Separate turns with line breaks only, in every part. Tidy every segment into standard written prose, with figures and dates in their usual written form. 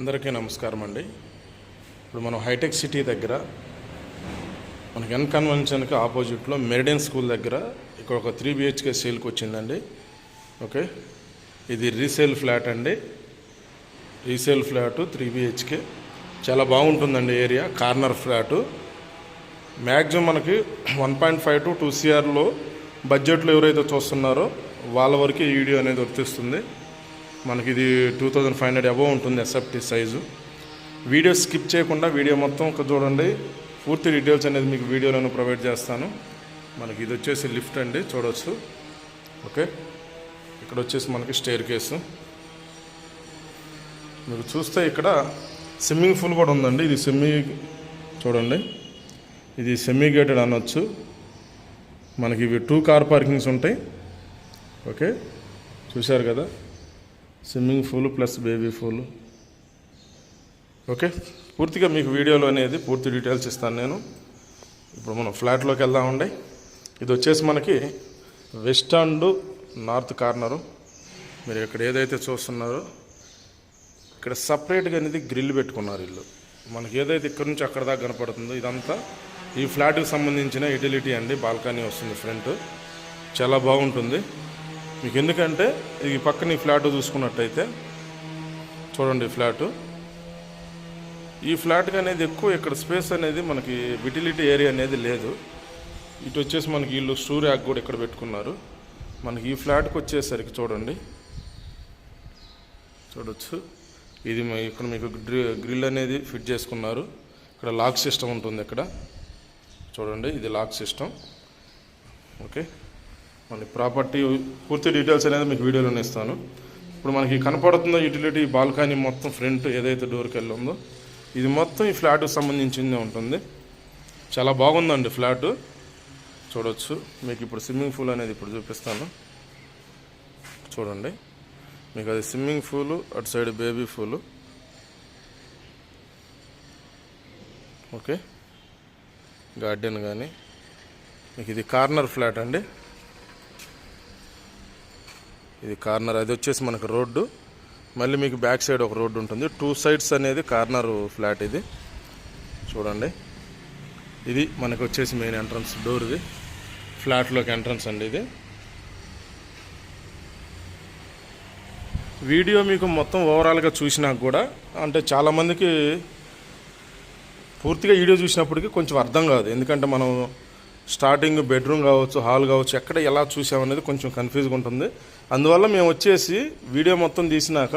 అందరికీ నమస్కారం అండి. ఇప్పుడు మనం హైటెక్ సిటీ దగ్గర మనకి ఎన్ కన్వెన్షన్కి ఆపోజిట్లో మెరిడియన్ స్కూల్ దగ్గర ఇక్కడ ఒక 3 BHK సేల్కి వచ్చిందండి. ఓకే, ఇది రీసేల్ ఫ్లాట్ అండి. రీసేల్ ఫ్లాటు 3 BHK చాలా బాగుంటుందండి. Area corner flat. మ్యాక్సిమం మనకి 1.5 to 2 CRలో బడ్జెట్లో ఎవరైతే చూస్తున్నారో వాళ్ళ వరకు ఈ వీడియో అనేది వర్తిస్తుంది. మనకి ఇది 2500 అబోవ్ ఉంటుంది ఎస్ఎఫ్టీ సైజు. వీడియో స్కిప్ చేయకుండా వీడియో మొత్తం చూడండి. పూర్తి డీటెయిల్స్ అనేది మీకు వీడియోలో ప్రొవైడ్ చేస్తాను. మనకి ఇది వచ్చేసి లిఫ్ట్ అండి, చూడవచ్చు. ఓకే, ఇక్కడ వచ్చేసి మనకి స్టేర్ కేసు. మీరు చూస్తే ఇక్కడ స్విమ్మింగ్ పూల్ కూడా ఉందండి. ఇది చూడండి, ఇది సెమీ గేటెడ్ అనొచ్చు. మనకి ఇవి 2 కార్ పార్కింగ్స్ ఉంటాయి. ఓకే, చూశారు కదా, swimming pool plus baby pool. Okay, పూర్తిగా మీకు వీడియోలో అనేది పూర్తి డీటెయిల్స్ ఇస్తాను నేను. ఇప్పుడు మనం ఫ్లాట్లోకి వెళ్దామండి. ఇది వచ్చేసి మనకి వెస్ట్ అండ్ నార్త్ కార్నరు. మీరు ఇక్కడ ఏదైతే చూస్తున్నారో ఇక్కడ సపరేట్గా అనేది గ్రిల్ పెట్టుకున్నారు ఇల్లు. మనకి ఏదైతే ఇక్కడ నుంచి అక్కడ దాకా కనపడుతుందో ఇదంతా ఈ ఫ్లాట్కి సంబంధించిన యూటిలిటీ అండి. బాల్కనీ వస్తుంది ఫ్రంట్, చాలా బాగుంటుంది మీకు. ఎందుకంటే ఈ పక్కన ఈ ఫ్లాట్ చూసుకున్నట్టయితే చూడండి, ఈ ఫ్లాట్కి అనేది ఎక్కువ ఇక్కడ స్పేస్ అనేది మనకి యూటిలిటీ ఏరియా అనేది లేదు. ఇటు వచ్చేసి మనకి ఇల్లు షూ ర్యాక్ కూడా ఇక్కడ పెట్టుకున్నారు. మనకి ఈ ఫ్లాట్కి వచ్చేసరికి చూడండి, చూడొచ్చు. ఇది ఇక్కడ మీకు గ్రిల్ అనేది ఫిట్ చేసుకున్నారు. ఇక్కడ లాక్ సిస్టమ్ ఉంటుంది. ఇక్కడ చూడండి, ఇది లాక్ సిస్టమ్. ఓకే, మనకి ప్రాపర్టీ పూర్తి డీటెయిల్స్ అనేది మీకు వీడియోలోనే ఇస్తాను. ఇప్పుడు మనకి కనపడుతుందో యూటిలిటీ బాల్కనీ మొత్తం ఫ్రంట్ ఏదైతే డోర్కి వెళ్ళి ఉందో ఇది మొత్తం ఈ ఫ్లాట్కి సంబంధించిందే ఉంటుంది. చాలా బాగుందండి ఫ్లాటు, చూడవచ్చు. మీకు ఇప్పుడు స్విమ్మింగ్ పూల్ అనేది ఇప్పుడు చూపిస్తాను. చూడండి, మీకు అది స్విమ్మింగ్ పూలు, అటు సైడ్ బేబీ పూలు. ఓకే, గార్డెన్ కానీ మీకు ఇది కార్నర్ ఫ్లాట్ అండి. ఇది కార్నర్, అది వచ్చేసి మనకు రోడ్డు. మళ్ళీ మీకు బ్యాక్ సైడ్ ఒక రోడ్డు ఉంటుంది. 2 sides అనేది కార్నర్ ఫ్లాట్. ఇది చూడండి, ఇది మనకు వచ్చేసి మెయిన్ ఎంట్రన్స్ డోర్. ఇది ఫ్లాట్లోకి ఎంట్రన్స్ అండి. ఇది వీడియో మీకు మొత్తం ఓవరాల్గా చూసినాక కూడా అంటే చాలామందికి పూర్తిగా వీడియో చూసినప్పటికీ కొంచెం అర్థం కాదు. ఎందుకంటే మనం స్టార్టింగ్ బెడ్రూమ్ కావచ్చు, హాల్ కావచ్చు, ఎక్కడ ఎలా చూసామనేది కొంచెం కన్ఫ్యూజ్గా ఉంటుంది. అందువల్ల మేము వచ్చేసి వీడియో మొత్తం తీసినాక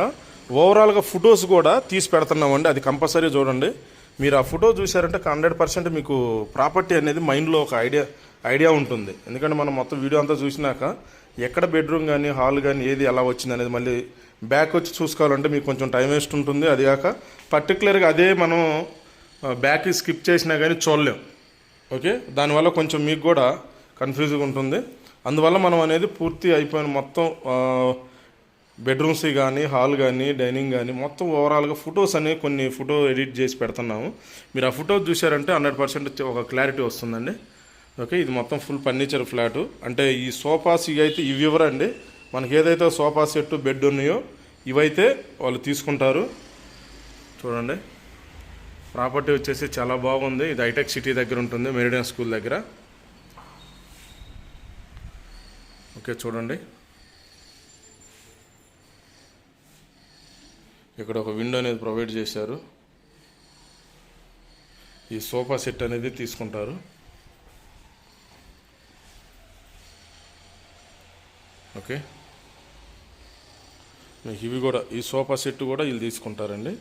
ఓవరాల్గా ఫొటోస్ కూడా తీసి పెడుతున్నామండి. అది కంపల్సరీ చూడండి. మీరు ఆ ఫోటో చూసారంటే 100% మీకు ప్రాపర్టీ అనేది మైండ్లో ఒక ఐడియా ఉంటుంది. ఎందుకంటే మనం మొత్తం వీడియో అంతా చూసినాక ఎక్కడ బెడ్రూమ్ కానీ హాల్ కానీ ఏది ఎలా వచ్చింది అనేది మళ్ళీ బ్యాక్ వచ్చి చూసుకోవాలంటే మీకు కొంచెం టైం వేస్ట్ ఉంటుంది. అది కాక పర్టికులర్గా అదే మనం బ్యాక్ స్కిప్ చేసినా కానీ చూడలేం. ఓకే, దానివల్ల కొంచెం మీకు కూడా కన్ఫ్యూజ్గా ఉంటుంది. అందువల్ల మనం అనేది పూర్తి అయిపోయిన మొత్తం బెడ్రూమ్స్ కానీ, హాల్ కానీ, డైనింగ్ కానీ మొత్తం ఓవరాల్గా ఫొటోస్ అనేవి కొన్ని ఫోటో ఎడిట్ చేసి పెడుతున్నాము. మీరు ఆ ఫోటో చూసారంటే 100% ఒక క్లారిటీ వస్తుందండి. ఓకే, ఇది మొత్తం ఫుల్ ఫర్నిచర్ ఫ్లాటు. అంటే ఈ సోఫాస్ ఇవైతే ఇవి ఇవ్వరండి. మనకి ఏదైతే సోఫా సెట్, బెడ్ ఉన్నాయో ఇవైతే వాళ్ళు తీసుకుంటారు. చూడండి, ప్రాపర్టీ వచ్చేసి చాలా బాగుంది. ఇది హైటెక్ సిటీ దగ్గర ఉంటుంది, మెరిడియన్ స్కూల్ దగ్గర. ఓకే, చూడండి, ఇక్కడ ఒక విండో అనేది ప్రొవైడ్ చేశారు. ఈ సోఫా సెట్ అనేది తీసుకుంటారు. ఓకే, మీకు ఇవి కూడా ఈ సోఫా సెట్ కూడా వీళ్ళు తీసుకుంటారండి.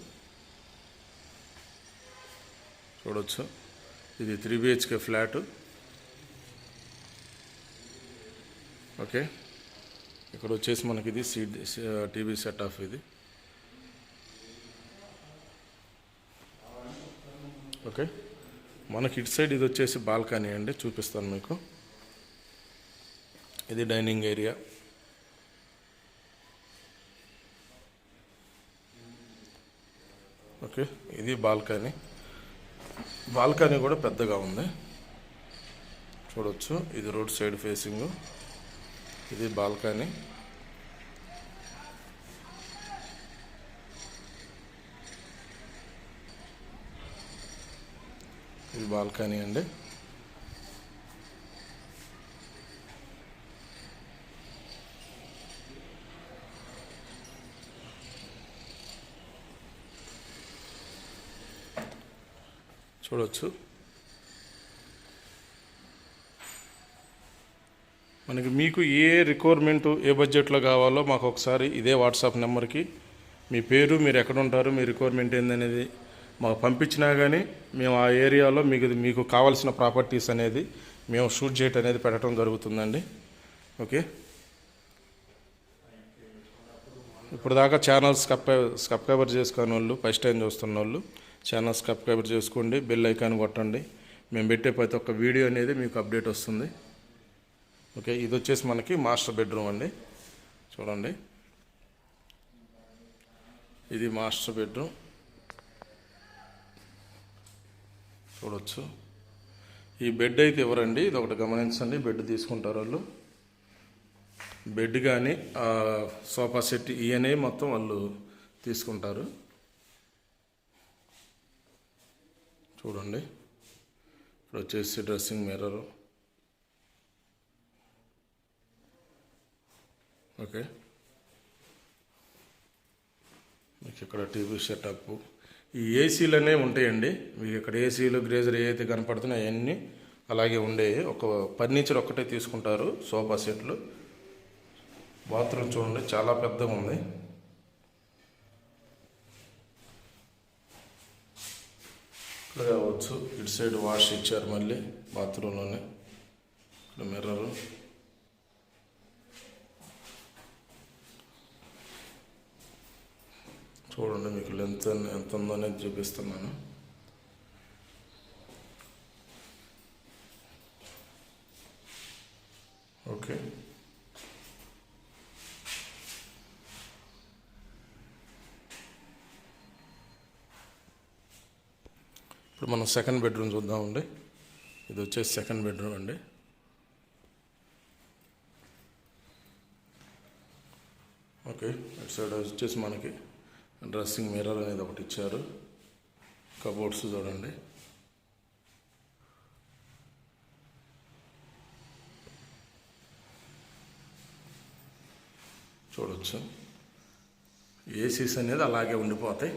చూడవచ్చు, ఇది 3 BHK ఫ్లాటు. ఓకే, ఇక్కడ వచ్చేసి మనకి ఇది టీవీ సెట్ ఆఫ్. ఇది ఓకే, మనకి ఇటు సైడ్ ఇది వచ్చేసి బాల్కనీ అండి, చూపిస్తాను మీకు. ఇది డైనింగ్ ఏరియా. ఓకే, ఇది బాల్కనీ. బాల్కనీ కూడా పెద్దగా ఉంది, చూడవచ్చు. ఇది రోడ్ సైడ్ ఫేసింగ్. ఇది బాల్కనీ. ఇది బాల్కనీ అండి. చూడవచ్చు. మీకు ఏ రిక్వైర్మెంటు ఏ బడ్జెట్లో కావాలో మాకు ఒకసారి ఇదే వాట్సాప్ నెంబర్కి మీ పేరు, మీరు ఎక్కడ ఉంటారు, మీ రిక్వైర్మెంట్ ఏందనేది మాకు పంపించినా కానీ మేము ఆ ఏరియాలో మీకు కావాల్సిన ప్రాపర్టీస్ అనేది మేము షూట్ చేయటం అనేది పెట్టడం జరుగుతుందండి. ఓకే, ఇప్పుడు దాకా ఛానల్స్ సబ్స్క్రైబర్ చేసుకునే వాళ్ళు, ఫస్ట్ టైం చూస్తున్న వాళ్ళు ఛానల్ సబ్స్క్రైబర్ చేసుకోండి, బెల్ ఐకాన్ కొట్టండి. మేము పెట్టే ప్రతి ఒక్క వీడియో అనేది మీకు అప్డేట్ వస్తుంది. ఓకే, ఇది వచ్చేసి మనకి మాస్టర్ బెడ్రూమ్ అండి. చూడండి, ఇది మాస్టర్ బెడ్రూమ్. చూడవచ్చు. ఈ బెడ్ అయితే ఇవ్వరండి, ఇది ఒకటి గమనించండి. బెడ్ తీసుకుంటారు వాళ్ళు. బెడ్ కానీ సోఫా సెట్ ఇవన్నీ మొత్తం వాళ్ళు తీసుకుంటారు. చూడండి, ఇప్పుడు వచ్చేసి డ్రెస్సింగ్ మిర్రరు. ఓకే, మీకు ఇక్కడ టీవీ సెటప్, ఈ ఏసీలు అనేవి ఉంటాయండి మీకు. ఇక్కడ ఏసీలు, గ్రేజర్ ఏవైతే కనపడుతున్నాయో అవన్నీ అలాగే ఉండేవి. ఒక ఫర్నిచర్ ఒక్కటే తీసుకుంటారు, సోఫా సెట్లు. బాత్రూమ్ చూడండి, చాలా పెద్దగా ఉంది. ఇక్కడ కావచ్చు. ఇటు సైడ్ వాష్ ఇచ్చారు మళ్ళీ బాత్రూంలోనే. ఇక్కడ మిర్రరు. చూడండి, మీకు లెంత్ ఎంత ఉందో అనేది చూపిస్తున్నాను. ఓకే, ఇప్పుడు మనం సెకండ్ బెడ్రూమ్ చూద్దామండి. ఇది వచ్చేసి సెకండ్ బెడ్రూమ్ అండి. ఓకే, అటు సైడ్ వచ్చేసి మనకి డ్రెస్సింగ్ మిర్రర్ అనేది ఒకటి ఇచ్చారు. కబోర్డ్స్ చూడండి. చూడవచ్చు, ఏసీస్ అనేది అలాగే ఉండిపోతాయి.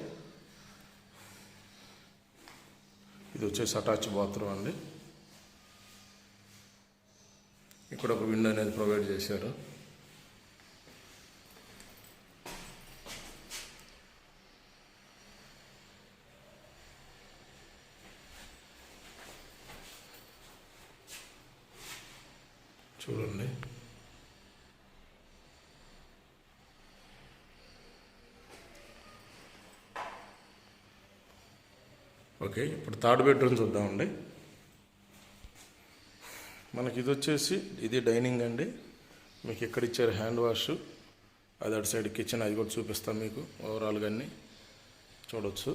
ఇది వచ్చేసి అటాచ్ బాత్రూమ్ అండి. ఇక్కడ ఒక విండో అనేది ప్రొవైడ్ చేశారు. చూడండి, ఓకే. ఇప్పుడు థర్డ్ బెడ్రూమ్ చూద్దామండి. మనకి ఇది వచ్చేసి ఇది డైనింగ్ అండి. మీకు ఇక్కడ ఇచ్చారు హ్యాండ్ వాష్. అది అటు సైడ్ కిచెన్, అది కూడా చూపిస్తాం మీకు ఓవరాల్గా అన్నీ. చూడవచ్చు,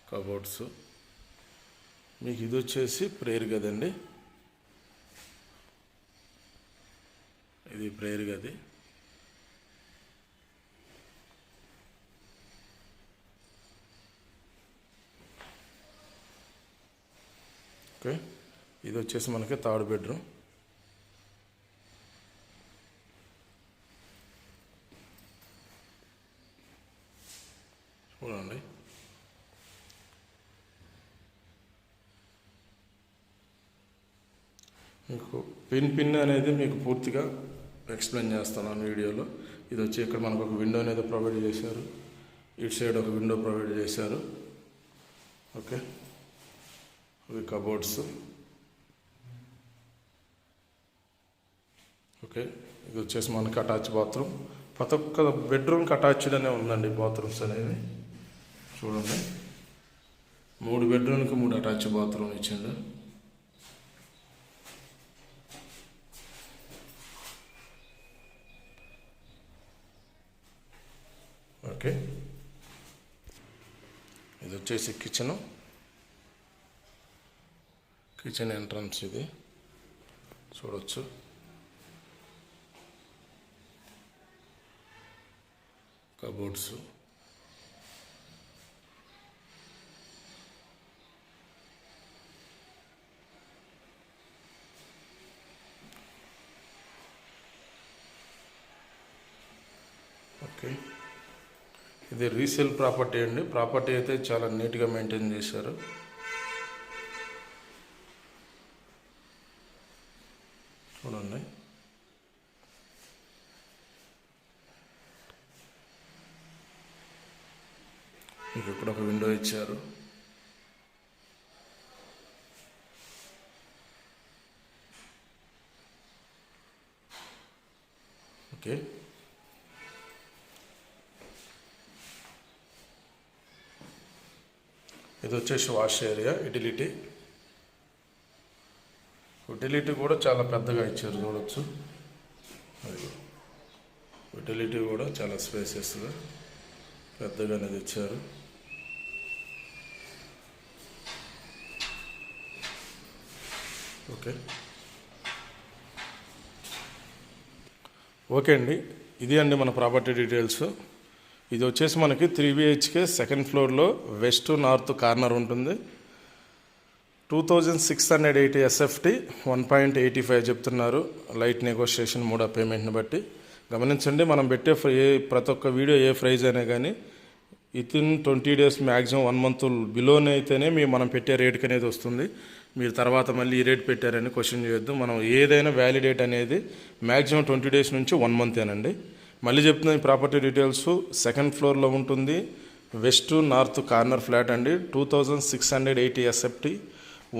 కబోర్డ్స్. మీకు ఇది వచ్చేసి ప్రేయర్ గది అండి. ఇది ప్రేయర్ గది. ఓకే, ఇది వచ్చేసి మనకి థర్డ్ బెడ్రూమ్. చూడండి, మీకు పిన్ అనేది మీకు పూర్తిగా ఎక్స్ప్లెయిన్ చేస్తున్నాను వీడియోలో. ఇది వచ్చి ఇక్కడ మనకు ఒక విండో అనేది ప్రొవైడ్ చేశారు. ఇటు సైడ్ ఒక విండో ప్రొవైడ్ చేశారు. ఓకే, ఇవి కబోర్డ్స్. ఓకే, ఇది వచ్చేసి మనకి అటాచ్ బాత్రూమ్. ప్రతి ఒక్క బెడ్రూమ్కి అటాచ్డ్ అనే ఉందండి బాత్రూమ్స్ అనేవి. చూడండి, 3 బెడ్రూమ్కి 3 అటాచ్ బాత్రూమ్ ఇచ్చిండు. ఓకే, ఇది వచ్చేసి కిచెన్ ఎంట్రన్స్. ఇది చూడవచ్చు. కబోర్డ్స్. ఇది రీసేల్ ప్రాపర్టీ అండి. ప్రాపర్టీ అయితే చాలా నీట్గా మెయింటైన్ చేశారు. చూడండి, మీకు ఇక్కడ ఒక విండో ఇచ్చారు. ఓకే, ఇది వచ్చేసి వాష్ ఏరియా. యుటిలిటీ కూడా చాలా పెద్దగా ఇచ్చారు, చూడొచ్చు. యుటిలిటీ కూడా చాలా స్పేసెస్గా పెద్దగా అనేది ఇచ్చారు. ఓకే అండి, ఇది అండి మన ప్రాపర్టీ డీటెయిల్స్. ఇది వచ్చేసి మనకి 3 BHK సెకండ్ ఫ్లోర్లో వెస్ట్ నార్త్ కార్నర్ ఉంటుంది. 2680 SFT, 1.85 చెప్తున్నారు. లైట్ నెగోషియేషన్ మూడో పేమెంట్ని బట్టి. గమనించండి, మనం పెట్టే ప్రతి ఒక్క వీడియో ఏ ప్రైజ్ అయినా కానీ వితిన్ 20 days మ్యాక్సిమం 1 month బిలోనే అయితేనే మనం పెట్టే రేట్కి అనేది వస్తుంది. మీరు తర్వాత మళ్ళీ ఈ రేట్ పెట్టారని క్వశ్చన్ చేయొద్దు. మనం ఏదైనా వ్యాలిడేట్ అనేది మ్యాక్సిమం 20 days నుంచి 1 month ఏనండి. మళ్ళీ చెప్తున్నా, ఈ ప్రాపర్టీ డీటెయిల్స్ సెకండ్ ఫ్లోర్లో ఉంటుంది. వెస్ట్ నార్త్ కార్నర్ ఫ్లాట్ అండి. 2680 SFT,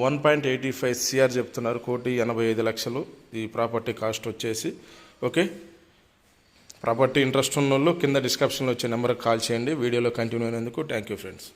1.85 CR చెప్తున్నారు. 1,85,00,000 ఈ ప్రాపర్టీ కాస్ట్ వచ్చేసి. ఓకే, ప్రాపర్టీ ఇంట్రెస్ట్ ఉన్న వాళ్ళు కింద డిస్క్రిప్షన్లో వచ్చే నెంబర్కి కాల్ చేయండి. వీడియోలో కంటిన్యూ అయినందుకు థ్యాంక్ యూ ఫ్రెండ్స్.